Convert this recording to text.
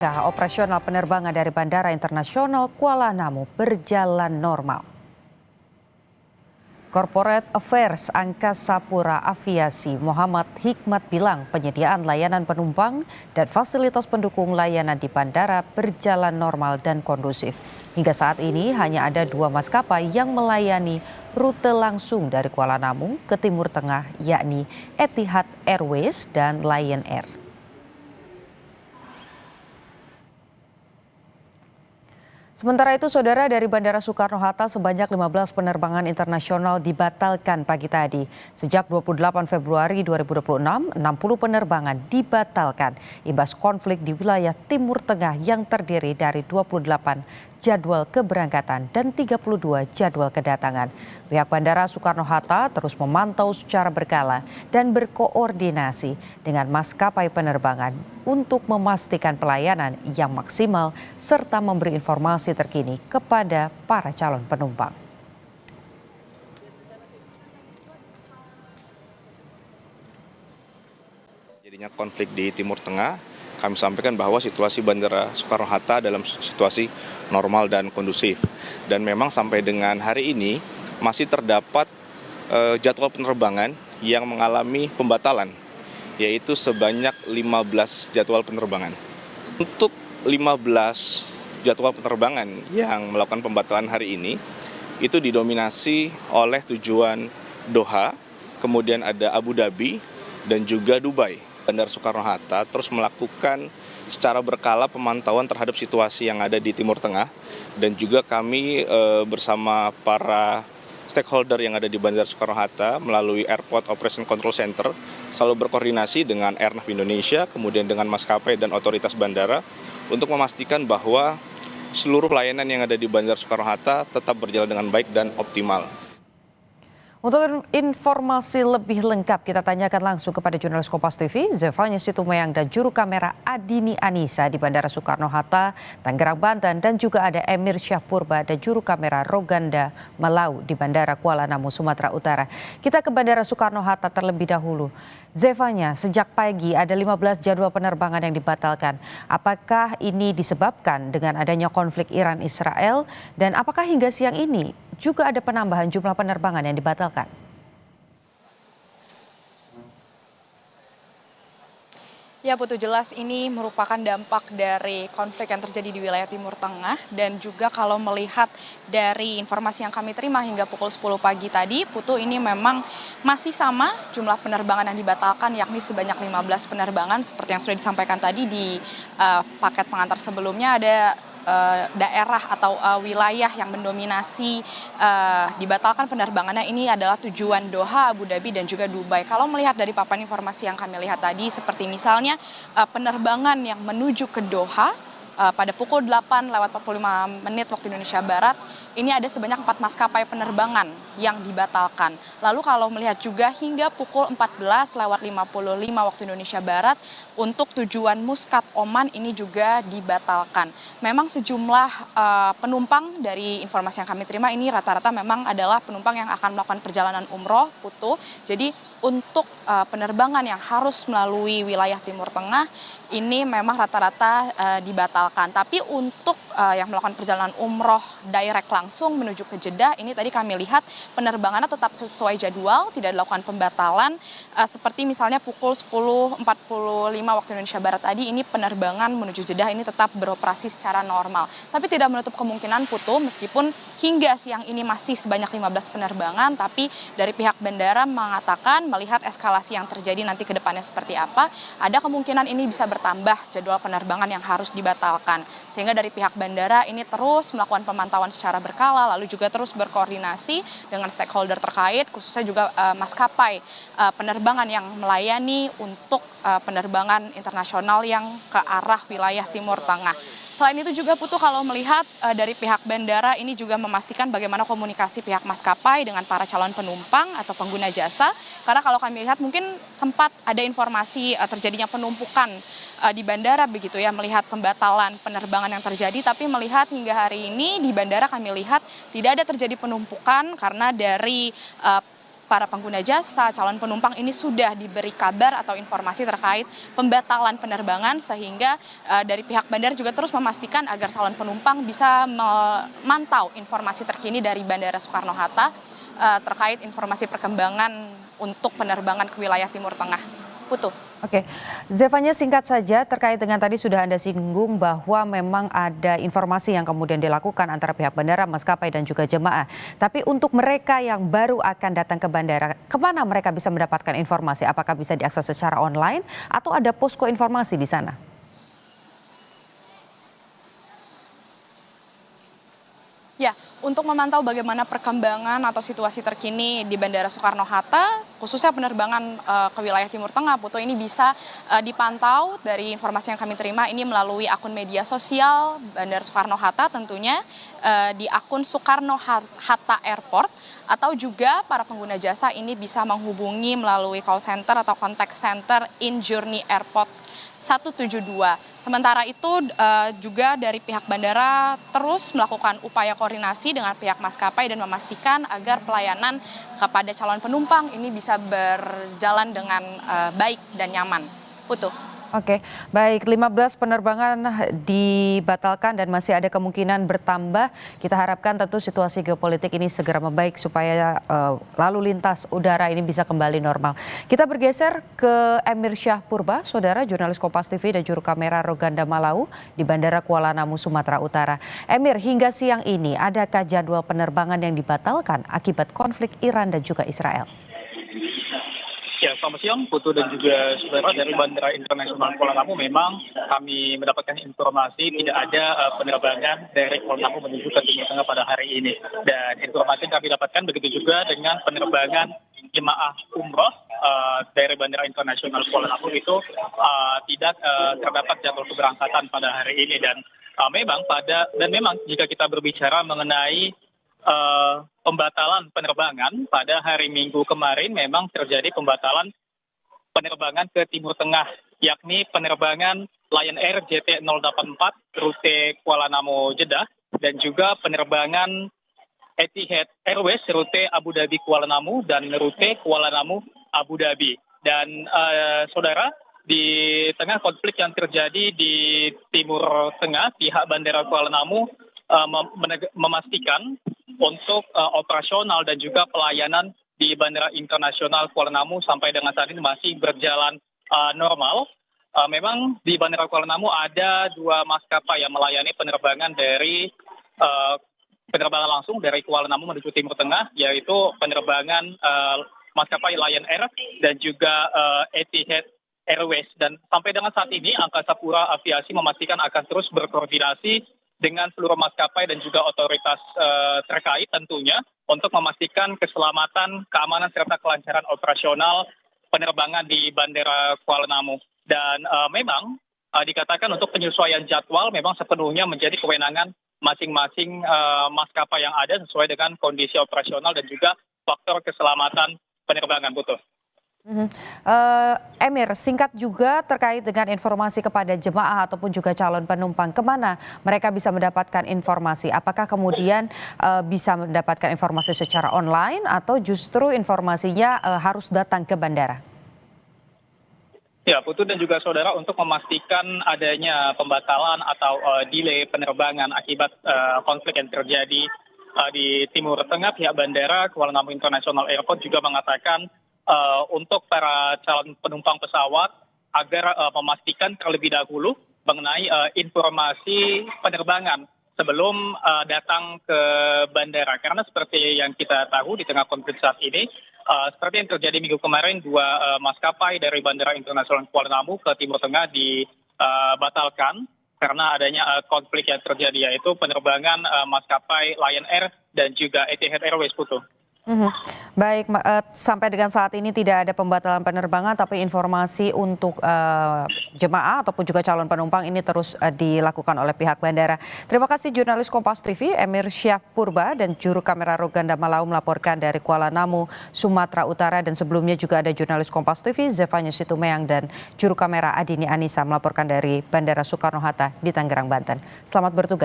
Operasional penerbangan dari Bandara Internasional Kuala Namu berjalan normal. Corporate Affairs Angkasa Pura Aviasi Muhammad Hikmat bilang penyediaan layanan penumpang dan fasilitas pendukung layanan di bandara berjalan normal dan kondusif. Hingga saat ini hanya ada 2 maskapai yang melayani rute langsung dari Kuala Namu ke Timur Tengah, yakni Etihad Airways dan Lion Air. Sementara itu, saudara, dari Bandara Soekarno-Hatta sebanyak 15 penerbangan internasional dibatalkan pagi tadi. Sejak 28 Februari 2026, 60 penerbangan dibatalkan imbas konflik di wilayah Timur Tengah yang terdiri dari 28 jadwal keberangkatan dan 32 jadwal kedatangan. Pihak Bandara Soekarno-Hatta terus memantau secara berkala dan berkoordinasi dengan maskapai penerbangan untuk memastikan pelayanan yang maksimal serta memberi informasi terkini kepada para calon penumpang. Jadinya konflik di Timur Tengah, kami sampaikan bahwa situasi Bandara Soekarno-Hatta dalam situasi normal dan kondusif. Dan memang sampai dengan hari ini masih terdapat jadwal penerbangan yang mengalami pembatalan, yaitu sebanyak 15 jadwal penerbangan. Untuk 15 jadwal penerbangan yang melakukan pembatalan hari ini, itu didominasi oleh tujuan Doha, kemudian ada Abu Dhabi, dan juga Dubai. Bandara Soekarno-Hatta terus melakukan secara berkala pemantauan terhadap situasi yang ada di Timur Tengah, dan juga kami bersama para stakeholder yang ada di Bandara Soekarno-Hatta melalui Airport Operation Control Center selalu berkoordinasi dengan Airnav Indonesia, kemudian dengan maskapai dan otoritas bandara untuk memastikan bahwa seluruh pelayanan yang ada di Bandara Soekarno-Hatta tetap berjalan dengan baik dan optimal. Untuk informasi lebih lengkap kita tanyakan langsung kepada jurnalis Kompas TV, Zefanya Situmeyang dan juru kamera Adini Anissa di Bandara Soekarno-Hatta, Tangerang, Banten, dan juga ada Emir Syahpurba dan juru kamera Roganda Malau di Bandara Kuala Namu, Sumatera Utara. Kita ke Bandara Soekarno-Hatta terlebih dahulu. Zefanya, sejak pagi ada 15 jadwal penerbangan yang dibatalkan. Apakah ini disebabkan dengan adanya konflik Iran-Israel, dan apakah hingga siang ini juga ada penambahan jumlah penerbangan yang dibatalkan? Ya Putu, jelas ini merupakan dampak dari konflik yang terjadi di wilayah Timur Tengah, dan juga kalau melihat dari informasi yang kami terima hingga pukul 10 pagi tadi, Putu, ini memang masih sama jumlah penerbangan yang dibatalkan, yakni sebanyak 15 penerbangan seperti yang sudah disampaikan tadi di paket pengantar sebelumnya. Ada daerah atau wilayah yang mendominasi dibatalkan penerbangannya ini adalah tujuan Doha, Abu Dhabi, dan juga Dubai. Kalau melihat dari papan informasi yang kami lihat tadi, seperti misalnya penerbangan yang menuju ke Doha pada pukul 8:45 waktu Indonesia Barat, ini ada sebanyak 4 maskapai penerbangan yang dibatalkan. Lalu kalau melihat juga hingga pukul 14:55 waktu Indonesia Barat, untuk tujuan Muscat, Oman, ini juga dibatalkan. Memang sejumlah penumpang dari informasi yang kami terima ini rata-rata memang adalah penumpang yang akan melakukan perjalanan umroh, Putu. Jadi untuk penerbangan yang harus melalui wilayah Timur Tengah ini memang rata-rata dibatalkan. Tapi untuk yang melakukan perjalanan umroh direct langsung menuju ke Jeddah, ini tadi kami lihat penerbangannya tetap sesuai jadwal, tidak dilakukan pembatalan. Seperti misalnya pukul 10:45 waktu Indonesia Barat tadi, ini penerbangan menuju Jeddah ini tetap beroperasi secara normal. Tapi tidak menutup kemungkinan, Putu, meskipun hingga siang ini masih sebanyak 15 penerbangan, tapi dari pihak bandara mengatakan melihat eskalasi yang terjadi nanti ke depannya seperti apa, ada kemungkinan ini bisa bertambah jadwal penerbangan yang harus dibatalkan. Sehingga dari pihak bandara ini terus melakukan pemantauan secara berkala, lalu juga terus berkoordinasi dengan stakeholder terkait, khususnya juga maskapai penerbangan yang melayani untuk penerbangan internasional yang ke arah wilayah Timur Tengah. Selain itu juga, Putu, kalau melihat dari pihak bandara ini juga memastikan bagaimana komunikasi pihak maskapai dengan para calon penumpang atau pengguna jasa. Karena kalau kami lihat mungkin sempat ada informasi terjadinya penumpukan di bandara begitu ya, melihat pembatalan penerbangan yang terjadi. Tapi melihat hingga hari ini di bandara kami lihat tidak ada terjadi penumpukan karena dari para pengguna jasa, calon penumpang ini sudah diberi kabar atau informasi terkait pembatalan penerbangan, sehingga dari pihak bandara juga terus memastikan agar calon penumpang bisa memantau informasi terkini dari Bandara Soekarno-Hatta terkait informasi perkembangan untuk penerbangan ke wilayah Timur Tengah. Putu. Oke, Zevanya singkat saja terkait dengan tadi sudah Anda singgung bahwa memang ada informasi yang kemudian dilakukan antara pihak bandara, maskapai dan juga jemaah. Tapi untuk mereka yang baru akan datang ke bandara, kemana mereka bisa mendapatkan informasi? Apakah bisa diakses secara online atau ada posko informasi di sana? Ya, untuk memantau bagaimana perkembangan atau situasi terkini di Bandara Soekarno-Hatta, khususnya penerbangan ke wilayah Timur Tengah, Putu, ini bisa dipantau dari informasi yang kami terima ini melalui akun media sosial Bandara Soekarno-Hatta, tentunya di akun Soekarno-Hatta Airport, atau juga para pengguna jasa ini bisa menghubungi melalui call center atau contact center In Journey Airport 172. Sementara itu juga dari pihak bandara terus melakukan upaya koordinasi dengan pihak maskapai dan memastikan agar pelayanan kepada calon penumpang ini bisa berjalan dengan baik dan nyaman. Putu. Oke, baik, 15 penerbangan dibatalkan dan masih ada kemungkinan bertambah. Kita harapkan tentu situasi geopolitik ini segera membaik supaya lalu lintas udara ini bisa kembali normal. Kita bergeser ke Emir Syah Purba, saudara jurnalis Kompas TV dan juru kamera Roganda Malau di Bandara Kuala Namu, Sumatera Utara. Emir, hingga siang ini adakah jadwal penerbangan yang dibatalkan akibat konflik Iran dan juga Israel? Ya, selamat siang, Putu dan juga saudara. Dari Bandara Internasional Kuala Namu memang kami mendapatkan informasi tidak ada penerbangan dari Kuala Namu menuju ke Timur Tengah pada hari ini. Dan informasi yang kami dapatkan begitu juga dengan penerbangan jemaah umroh dari Bandara Internasional Kuala Namu itu tidak terdapat jadwal keberangkatan pada hari ini. Dan memang jika kita berbicara mengenai pembatalan penerbangan pada hari Minggu kemarin, memang terjadi pembatalan penerbangan ke Timur Tengah, yakni penerbangan Lion Air JT084 rute Kuala Namu Jeddah dan juga penerbangan Etihad Airways rute Abu Dhabi Kuala Namu dan rute Kuala Namu Abu Dhabi. Dan saudara, di tengah konflik yang terjadi di Timur Tengah, pihak Bandara Kuala Namu memastikan untuk operasional dan juga pelayanan di Bandara Internasional Kuala Namu sampai dengan saat ini masih berjalan normal. Memang di Bandara Kuala Namu ada 2 maskapai yang melayani penerbangan dari penerbangan langsung dari Kuala Namu menuju Timur Tengah, yaitu penerbangan maskapai Lion Air dan juga Etihad Airways. Dan sampai dengan saat ini Angkasa Pura Aviasi memastikan akan terus berkoordinasi dengan seluruh maskapai dan juga otoritas terkait tentunya untuk memastikan keselamatan, keamanan serta kelancaran operasional penerbangan di Bandara Kuala Namu. Dan memang dikatakan untuk penyesuaian jadwal memang sepenuhnya menjadi kewenangan masing-masing maskapai yang ada sesuai dengan kondisi operasional dan juga faktor keselamatan penerbangan. Betul. Emir, singkat juga terkait dengan informasi kepada jemaah ataupun juga calon penumpang, kemana mereka bisa mendapatkan informasi? Apakah kemudian bisa mendapatkan informasi secara online atau justru informasinya harus datang ke bandara? Ya, Putu dan juga saudara, untuk memastikan adanya pembatalan atau delay penerbangan akibat konflik yang terjadi di Timur Tengah, pihak Bandara Kuala Namu International Airport juga mengatakan untuk para calon penumpang pesawat agar memastikan terlebih dahulu mengenai informasi penerbangan sebelum datang ke bandara. Karena seperti yang kita tahu di tengah konflik saat ini, seperti yang terjadi minggu kemarin, 2 maskapai dari Bandara Internasional Kuala Namu ke Timur Tengah dibatalkan karena adanya konflik yang terjadi, yaitu penerbangan maskapai Lion Air dan juga Etihad Airways. Putu. Baik, sampai dengan saat ini tidak ada pembatalan penerbangan, tapi informasi untuk jemaah ataupun juga calon penumpang ini terus dilakukan oleh pihak bandara. Terima kasih jurnalis Kompas TV Emir Syah Purba dan juru kamera Roganda Malau melaporkan dari Kuala Namu, Sumatera Utara, dan sebelumnya juga ada jurnalis Kompas TV Zevanya Situmeang dan juru kamera Adini Anissa melaporkan dari Bandara Soekarno-Hatta di Tangerang, Banten. Selamat bertugas.